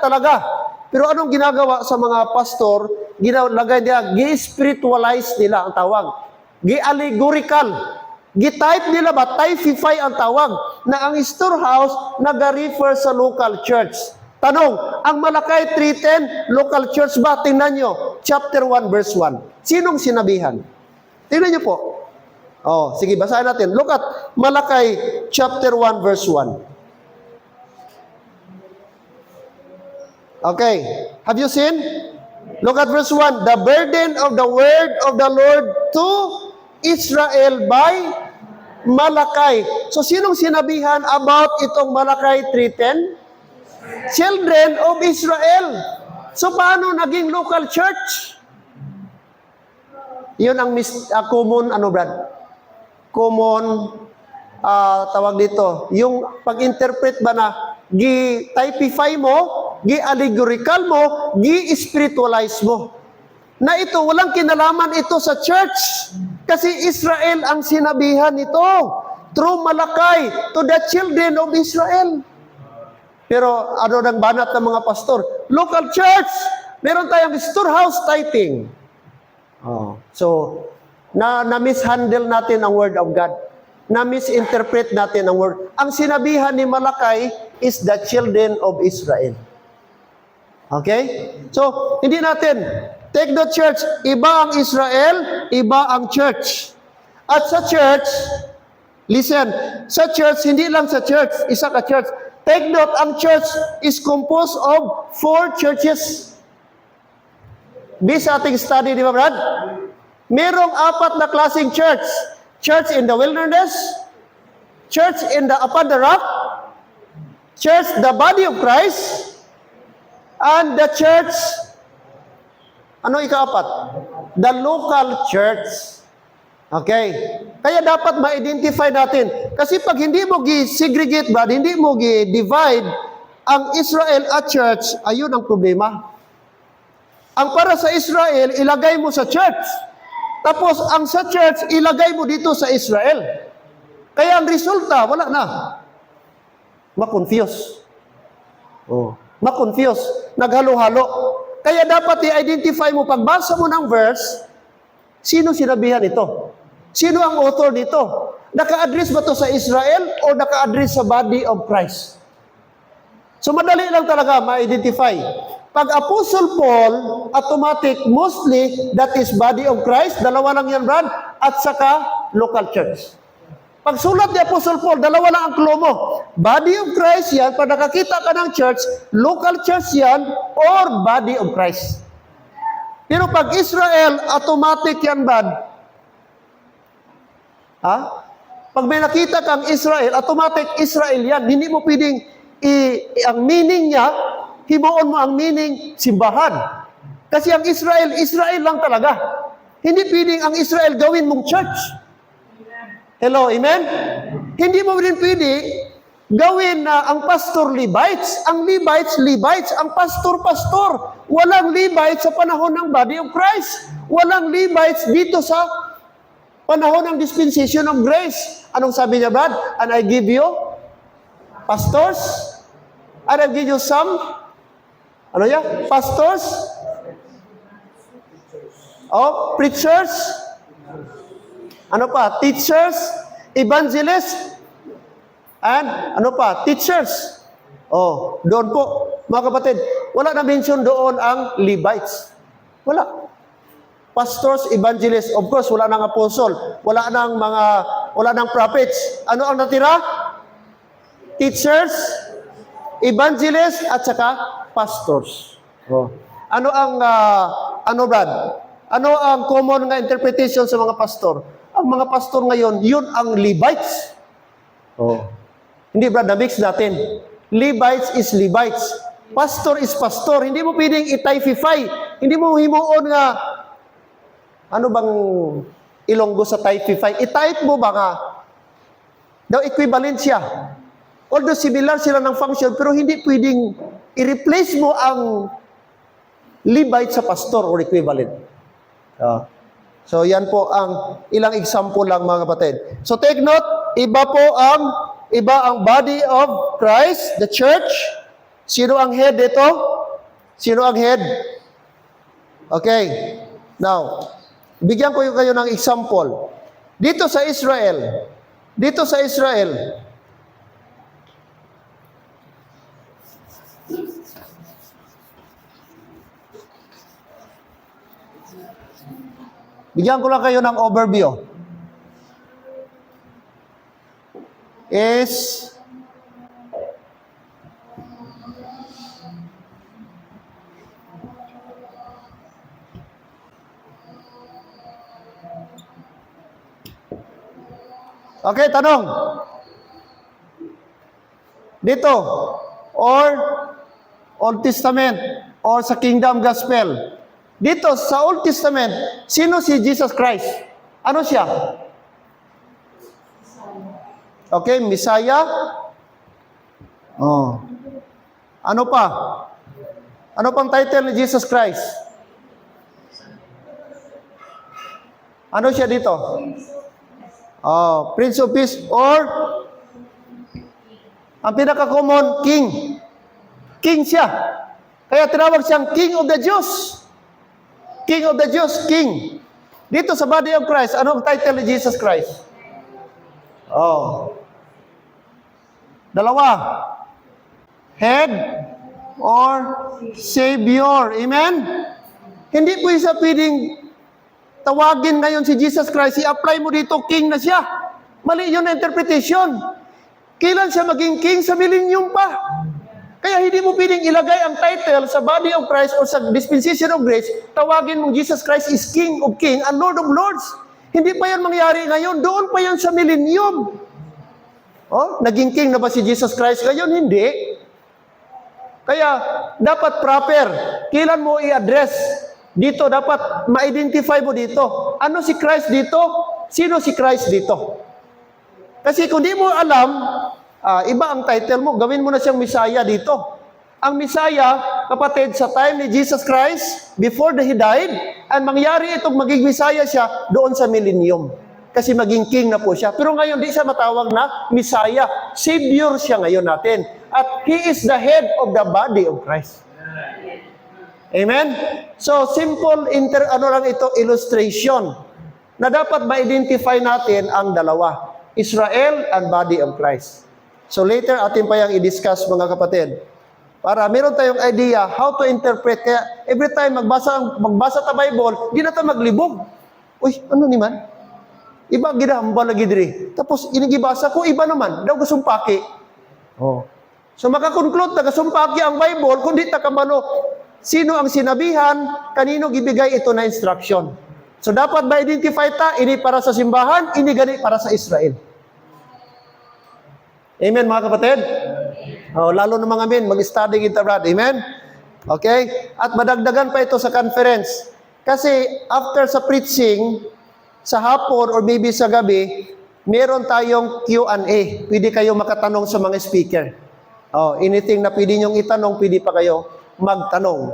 talaga. Pero anong ginagawa sa mga pastor? Ginalagay nila, gi-spiritualize nila ang tawag. Gi-allegorical. Gi-type nila ba? Typeify ang tawag. Na ang storehouse nag-refer sa local church. Tanong, ang Malakay 3:10, local church ba? Tingnan nyo, chapter 1, verse 1. Sinong sinabihan? Tingnan nyo po. Oh, sige, basahin natin. Look at Malakay chapter 1, verse 1. Okay. Have you seen? Look at verse 1. The burden of the word of the Lord to Israel by Malakay. So, sinong sinabihan about itong Malakay 3:10? Children of Israel. So, paano naging local church? Yun ang common, Brad? Common, tawag dito. Yung pag-interpret ba na, gi-typeify mo, gi-allegorical mo, gi-spiritualize mo. Na ito, walang kinalaman ito sa church. Kasi Israel ang sinabihan nito. Through Malakay to the children of Israel. Pero ano nang banat ng mga pastor? Local church! Meron tayong storehouse tithing. So, na-mishandle natin ang word of God. Na-misinterpret natin ang word. Ang sinabihan ni Malakay is the children of Israel. Okay? So, hindi natin, take the church, iba ang Israel, iba ang church. At sa church, listen, sa church, hindi lang sa church, isa ka church. Take note, ang church is composed of 4 churches. This ating study, di ba, Brad? Merong 4 na klaseng church. Church in the wilderness, church upon the rock, church, the body of Christ, and the church, ano ika-4? The local church. Okay. Kaya dapat ma-identify natin. Kasi pag hindi mo gi-segregate ba, hindi mo gi-divide ang Israel at church, ayun ang problema. Ang para sa Israel, ilagay mo sa church. Tapos, ang sa church, ilagay mo dito sa Israel. Kaya ang resulta, wala na. Ma-confuse. Ma-confuse. Naghalo-halo. Kaya dapat i-identify mo, pagbasa mo ng verse, sino sinabihan ito? Sino ang author dito? Naka-address ba ito sa Israel o naka-address sa body of Christ? So, madali lang talaga ma-identify. Pag Apostle Paul, automatic, mostly, that is body of Christ, dalawa lang yan, Brad, at saka local church. Pag sulat ni Apostle Paul, dalawa lang ang clue mo. Body of Christ yan, pag nakakita ka ng church, local church yan, or body of Christ. Pero pag Israel, automatic yan, Brad. Pag may nakita kang Israel, automatic Israel yan. Hindi mo pwedeng, ang meaning niya, himuon mo ang meaning, simbahan. Kasi ang Israel, Israel lang talaga. Hindi pwedeng ang Israel gawin mong church. Hello, amen? Hindi mo rin pwede gawin na ang pastor Levites. Ang Levites, Levites. Ang pastor, pastor. Walang Levites sa panahon ng body of Christ. Walang Levites dito sa panahon ng dispensation of grace. Anong sabi niya, Brad? And I give you pastors. And I give you some pastors? Preachers? Ano pa? Teachers? Evangelists? And teachers? Doon po, mga kapatid, wala na mention doon ang Levites. Wala. Pastors, evangelists, of course, wala nang apostle, wala nang prophets. Ano ang natira? Teachers, evangelists, at saka pastors. Ano ang, Brad? Ano ang common nga interpretation sa mga pastor? Ang mga pastor ngayon, yun ang Levites. Hindi, Brad, na-mix natin. Levites is Levites. Pastor is pastor. Hindi mo pwedeng i-typeify. Hindi mo himuon nga, ano bang Ilonggo sa typeify? I-type mo ba nga? Daw equivalent siya. Although similar sila ng function, pero hindi pwedeng i-replace mo ang Levite sa pastor or equivalent. So yan po ang ilang example lang mga kapatid. So take note, iba ang body of Christ, the church. Sino ang head dito? Sino ang head? Okay. Now, bigyan ko kayo ng example. Dito sa Israel, bigyan ko lang kayo ng overview. Okay, tanong. Dito, or Old Testament, or sa Kingdom Gospel. Dito, sa Old Testament, sino si Jesus Christ? Ano siya? Okay, Messiah. Oh. Ano pa? Ano pang title ni Jesus Christ? Ano siya dito? Prince of Peace, or ang pinaka-common, King. King siya. Kaya tinawag siyang King of the Jews. King of the Jews, King. Dito sa body of Christ, anong title ni Jesus Christ? Dalawa. Head or Savior. Amen? Hindi po isa pwedeng tawagin ngayon si Jesus Christ, i-apply mo dito, King na siya. Mali yun na interpretation. Kailan siya maging King? Sa millennium pa. Kaya hindi mo pwedeng ilagay ang title sa body of Christ o sa dispensation of grace, tawagin mong Jesus Christ is King of King and Lord of Lords. Hindi pa yan mangyari ngayon. Doon pa yan sa millennium. Naging King na ba si Jesus Christ ngayon? Hindi. Kaya, dapat proper. Kailan mo i-address? Dito, dapat ma-identify mo dito. Ano si Christ dito? Sino si Christ dito? Kasi kung di mo alam, iba ang title mo, gawin mo na siyang Messiah dito. Ang Messiah, kapatid, sa time ni Jesus Christ, before He died, and mangyari itong maging Messiah siya doon sa millennium. Kasi maging King na po siya. Pero ngayon, di siya matawag na Messiah. Savior siya ngayon natin. At He is the head of the body of Christ. Amen? So, simple illustration na dapat ma-identify natin ang dalawa. Israel and body of Christ. So, later atin pa yung i-discuss, mga kapatid. Para meron tayong idea how to interpret. Kaya, every time magbasa ta Bible, di na tayo maglibog. Uy, ano naman? Iba ginahambal lagi diri. Tapos, inigibasa ko, iba naman. Daw gasumpaki. So, makakonclude na gasumpaki ang Bible, kundi takamano, sino ang sinabihan, kanino gibigay ito na instruction. So dapat ma-identify ta, ini para sa simbahan, ini gani para sa Israel. Amen, mga kapatid? Lalo na mga men, mag-study kita, brad. Amen? Okay? At madagdagan pa ito sa conference. Kasi after sa preaching, sa hapon or maybe sa gabi, meron tayong Q&A. Pwede kayo makatanong sa mga speaker. Anything na pwede nyong itanong, pwede pa kayo magtanong.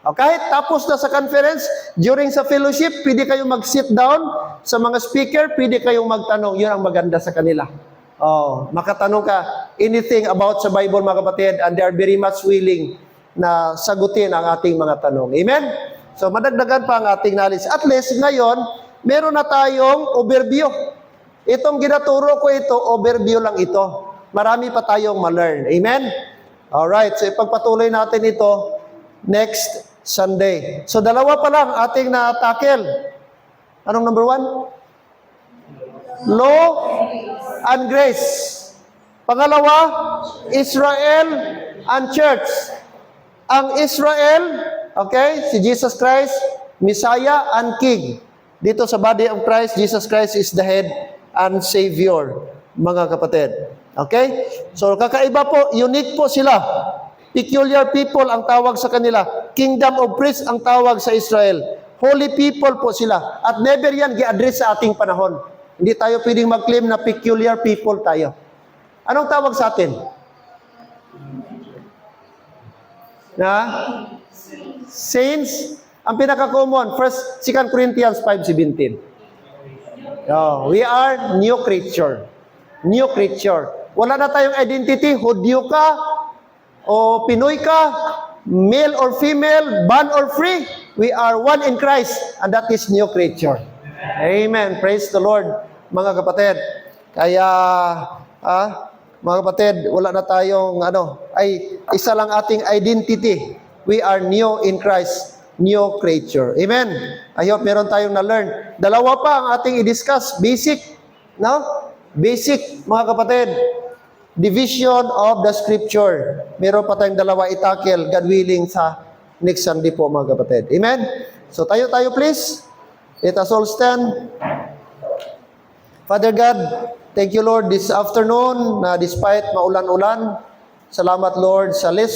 Kahit tapos na sa conference, during sa fellowship, pwede kayong mag-sit down sa mga speaker, pwede kayong magtanong. Yun ang maganda sa kanila. Makatanong ka anything about sa Bible, mga kapatid, and they are very much willing na sagutin ang ating mga tanong. Amen? So, madagdagan pa ang ating knowledge. At least, ngayon, meron na tayong overview. Itong ginaturo ko ito, overview lang ito. Marami pa tayong ma-learn. Amen? Alright, so ipagpatuloy natin ito next Sunday. So dalawa pa lang ating na-tackle. Anong number 1? Law and grace. Pangalawa, Israel and church. Ang Israel, okay, si Jesus Christ, Messiah and King. Dito sa body of Christ, Jesus Christ is the head and Savior, mga kapatid. Okay? So, kakaiba po, unique po sila. Peculiar people ang tawag sa kanila. Kingdom of priests ang tawag sa Israel. Holy people po sila. At never yan gi-address sa ating panahon. Hindi tayo pwedeng mag-claim na peculiar people tayo. Anong tawag sa atin? Saints. Ang pinaka-common, 2 Corinthians 5:17. We are new creature. New creature. Wala na tayong identity, Hudyo ka, o Pinoy ka, male or female, bond or free, we are one in Christ, and that is new creature. Amen. Praise the Lord, mga kapatid. Kaya, mga kapatid, wala na tayong, isa lang ating identity. We are new in Christ, new creature. Amen. I hope meron tayong na-learn. Dalawa pa ang ating i-discuss. Basic, no? Basic, mga kapatid. Division of the Scripture. Meron pa tayong dalawa itakel, God willing, sa next Sunday po, mga kapatid. Amen? So tayo please. Let us all stand. Father God, thank you Lord this afternoon na despite maulan-ulan, salamat Lord sa lesson.